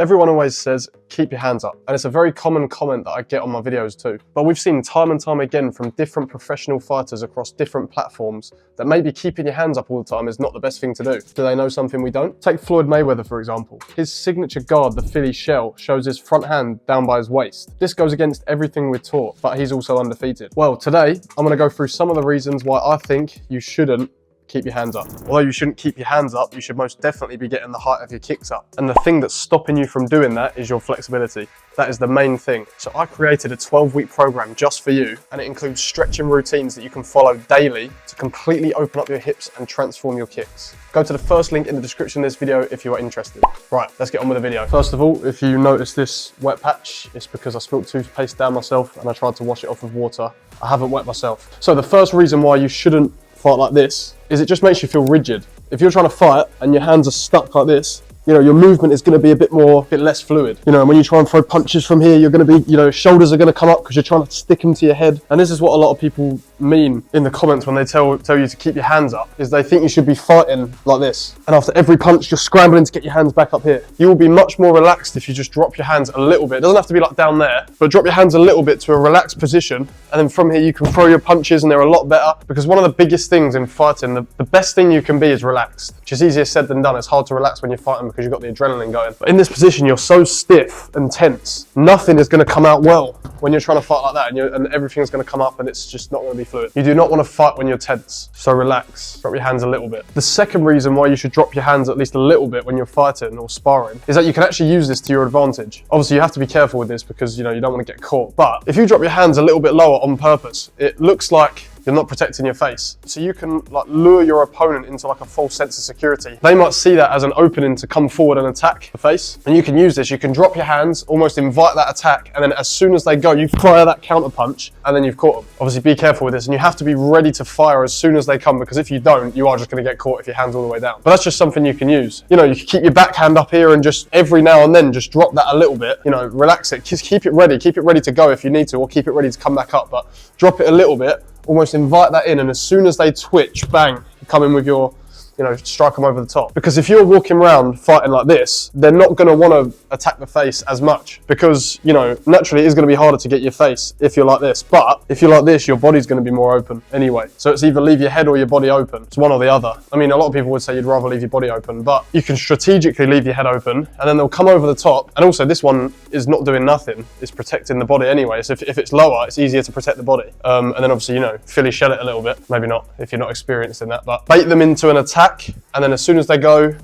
Everyone always says, keep your hands up. And it's a very common comment that I get on my videos too. But we've seen time and time again from different professional fighters across different platforms that maybe keeping your hands up all the time is not the best thing to do. Do they know something we don't? Take Floyd Mayweather, for example. His signature guard, the Philly shell, shows his front hand down by his waist. This goes against everything we're taught, but he's also undefeated. Well, today, I'm gonna go through some of the reasons why I think you shouldn't keep your hands up. Although you shouldn't keep your hands up, you should most definitely be getting the height of your kicks up. And the thing that's stopping you from doing that is your flexibility. That is the main thing. So I created a 12-week program just for you, and it includes stretching routines that you can follow daily to completely open up your hips and transform your kicks. Go to the first link in the description of this video if you are interested. Right, let's get on with the video. First of all, if you notice this wet patch, it's because I spilled toothpaste down myself and I tried to wash it off with water. I haven't wet myself. So the first reason why you shouldn't fight like this is it just makes you feel rigid. If you're trying to fight and your hands are stuck like this, you know, your movement is going to be a bit less fluid. You know, and when you try and throw punches from here, you're going to be, you know, shoulders are going to come up because you're trying to stick them to your head. And this is what a lot of people mean in the comments when they tell you to keep your hands up, is they think you should be fighting like this. And after every punch, you're scrambling to get your hands back up here. You will be much more relaxed if you just drop your hands a little bit. It doesn't have to be like down there, but drop your hands a little bit to a relaxed position. And then from here, you can throw your punches and they're a lot better. Because one of the biggest things in fighting, the best thing you can be is relaxed, which is easier said than done. It's hard to relax when you're fighting because you've got the adrenaline going. But in this position, you're so stiff and tense. Nothing is going to come out well when you're trying to fight like that, and everything's going to come up and it's just not going to be fluid. You do not want to fight when you're tense, so relax. Drop your hands a little bit. The second reason why you should drop your hands at least a little bit when you're fighting or sparring is that you can actually use this to your advantage. Obviously, you have to be careful with this because, you know, you don't want to get caught. But if you drop your hands a little bit lower on purpose, it looks like you're not protecting your face. So you can like lure your opponent into like a false sense of security. They might see that as an opening to come forward and attack the face. And you can use this. You can drop your hands, almost invite that attack. And then as soon as they go, you fire that counter punch and then you've caught them. Obviously be careful with this, and you have to be ready to fire as soon as they come, because if you don't, you are just going to get caught if your hand's all the way down. But that's just something you can use. You know, you can keep your backhand up here and just every now and then just drop that a little bit, you know, relax it, just keep it ready to go if you need to, or keep it ready to come back up, but drop it a little bit. Almost invite that in, and as soon as they twitch, bang, you come in with your, you know, strike them over the top. Because if you're walking around fighting like this, they're not going to want to attack the face as much, because, you know, naturally it is going to be harder to get your face if you're like this. But if you're like this, your body's going to be more open anyway. So it's either leave your head or your body open. It's one or the other. I mean, a lot of people would say you'd rather leave your body open, but you can strategically leave your head open and then they'll come over the top. And also this one is not doing nothing. It's protecting the body anyway. So if it's lower, it's easier to protect the body. And then obviously, you know, Philly shell it a little bit. Maybe not if you're not experienced in that, but bait them into an attack. And then as soon as they go,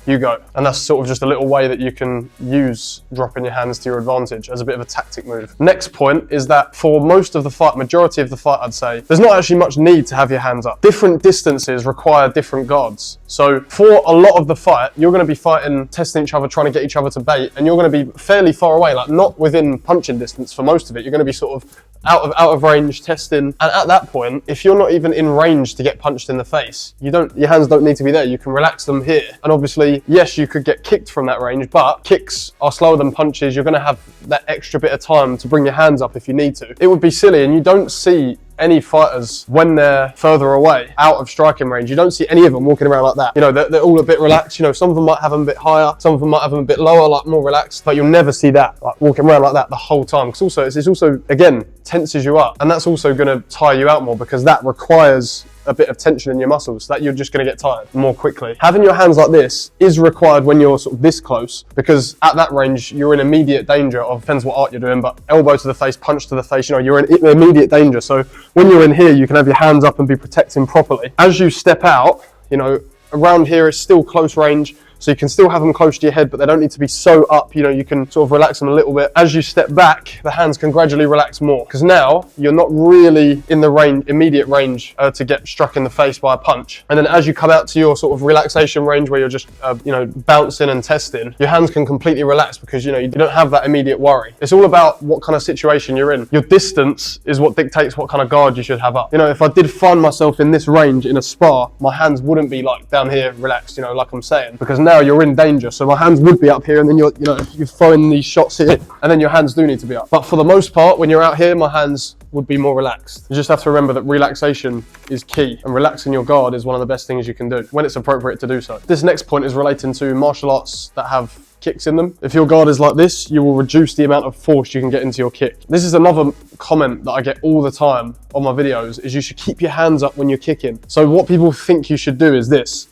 you go. And that's sort of just a little way that you can use dropping your hands to your advantage as a bit of a tactic move. Next point is that for most of the fight, majority of the fight, I'd say, there's not actually much need to have your hands up. Different distances require different guards. So for a lot of the fight, you're going to be fighting, testing each other, trying to get each other to bait, and you're going to be fairly far away, like not within punching distance for most of it. You're going to be sort of out of range testing. And at that point, if you're not even in range to get punched in the face, your hands don't need to be there. You can relax them here. And obviously, yes, you could get kicked from that range, but kicks are slower than punches. You're going to have that extra bit of time to bring your hands up if you need to. It would be silly, and you don't see any fighters when they're further away, out of striking range. You don't see any of them walking around like that. You know, they're all a bit relaxed. You know, some of them might have them a bit higher, some of them might have them a bit lower, like more relaxed, but you'll never see that, like walking around like that the whole time. Because it's also, again, tenses you up. And that's also going to tire you out more, because that requires a bit of tension in your muscles that you're just going to get tired more quickly. Having your hands like this is required when you're sort of this close, because at that range, you're in immediate danger of, depends what art you're doing, but elbow to the face, punch to the face, you know, you're in immediate danger. So when you're in here, you can have your hands up and be protecting properly. As you step out, you know, around here is still close range. So you can still have them close to your head, but they don't need to be so up. You know, you can sort of relax them a little bit. As you step back, the hands can gradually relax more, because now you're not really in the immediate range to get struck in the face by a punch. And then as you come out to your sort of relaxation range where you're just, you know, bouncing and testing, your hands can completely relax, because, you know, you don't have that immediate worry. It's all about what kind of situation you're in. Your distance is what dictates what kind of guard you should have up. You know, if I did find myself in this range in a spar, my hands wouldn't be like down here relaxed, you know, like I'm saying, because now you're in danger. So my hands would be up here, and then you're throwing these shots here, and then your hands do need to be up. But for the most part, when you're out here, my hands would be more relaxed. You just have to remember that relaxation is key, and relaxing your guard is one of the best things you can do when it's appropriate to do so. This next point is relating to martial arts that have kicks in them. If your guard is like this, you will reduce the amount of force you can get into your kick. This is another comment that I get all the time on my videos, is you should keep your hands up when you're kicking. So what people think you should do is this.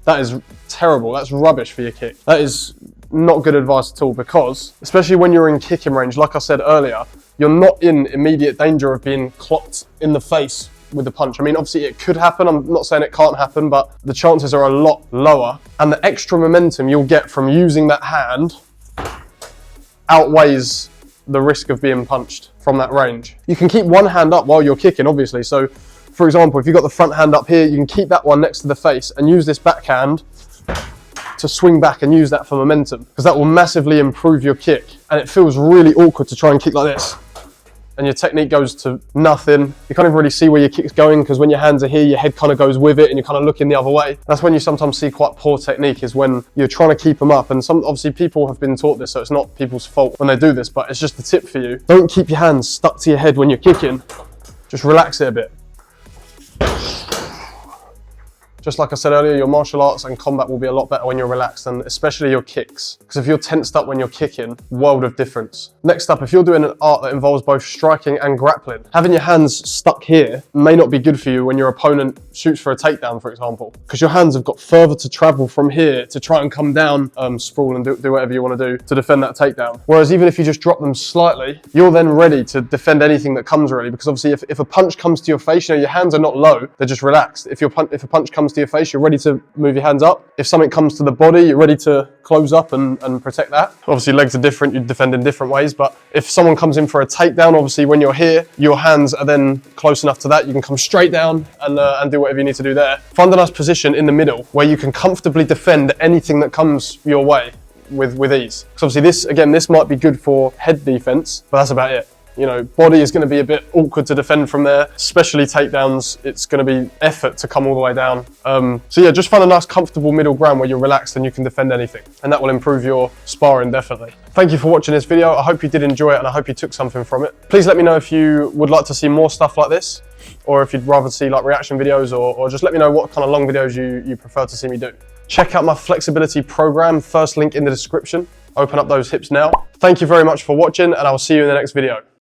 That is terrible, that's rubbish for your kick. That is not good advice at all, because especially when you're in kicking range, like I said earlier, you're not in immediate danger of being clocked in the face with the punch. I mean, obviously it could happen, I'm not saying it can't happen, but the chances are a lot lower, and the extra momentum you'll get from using that hand outweighs the risk of being punched from that range. You can keep one hand up while you're kicking, obviously. So for example, if you've got the front hand up here, you can keep that one next to the face and use this backhand to swing back and use that for momentum, because that will massively improve your kick. And it feels really awkward to try and kick like this, and your technique goes to nothing. You can't even really see where your kick's going, because when your hands are here, your head kind of goes with it and you're kind of looking the other way. That's when you sometimes see quite poor technique, is when you're trying to keep them up. And obviously people have been taught this, so it's not people's fault when they do this, but it's just a tip for you. Don't keep your hands stuck to your head when you're kicking. Just relax it a bit. Just like I said earlier, your martial arts and combat will be a lot better when you're relaxed, and especially your kicks. Because if you're tensed up when you're kicking, world of difference. Next up, if you're doing an art that involves both striking and grappling, having your hands stuck here may not be good for you when your opponent shoots for a takedown, for example, because your hands have got further to travel from here to try and come down, sprawl and do whatever you want to do to defend that takedown. Whereas even if you just drop them slightly, you're then ready to defend anything that comes, really, because obviously if a punch comes to your face, you know, your hands are not low, they're just relaxed. If a punch comes to your face, you're ready to move your hands up. If something comes to the body, you're ready to close up and protect that. Obviously legs are different, you defend in different ways, but if someone comes in for a takedown, obviously when you're here, your hands are then close enough to that, you can come straight down and do whatever you need to do there. Find a nice position in the middle where you can comfortably defend anything that comes your way with ease. So obviously this might be good for head defense, but that's about it. You know, body is going to be a bit awkward to defend from there, especially takedowns. It's going to be effort to come all the way down. So yeah, just find a nice comfortable middle ground where you're relaxed and you can defend anything, and that will improve your sparring definitely. Thank you for watching this video. I hope you did enjoy it, and I hope you took something from it. Please let me know if you would like to see more stuff like this, or if you'd rather see like reaction videos, or just let me know what kind of long videos you prefer to see me do. Check out my flexibility program, first link in the description. Open up those hips now. Thank you very much for watching, and I will see you in the next video.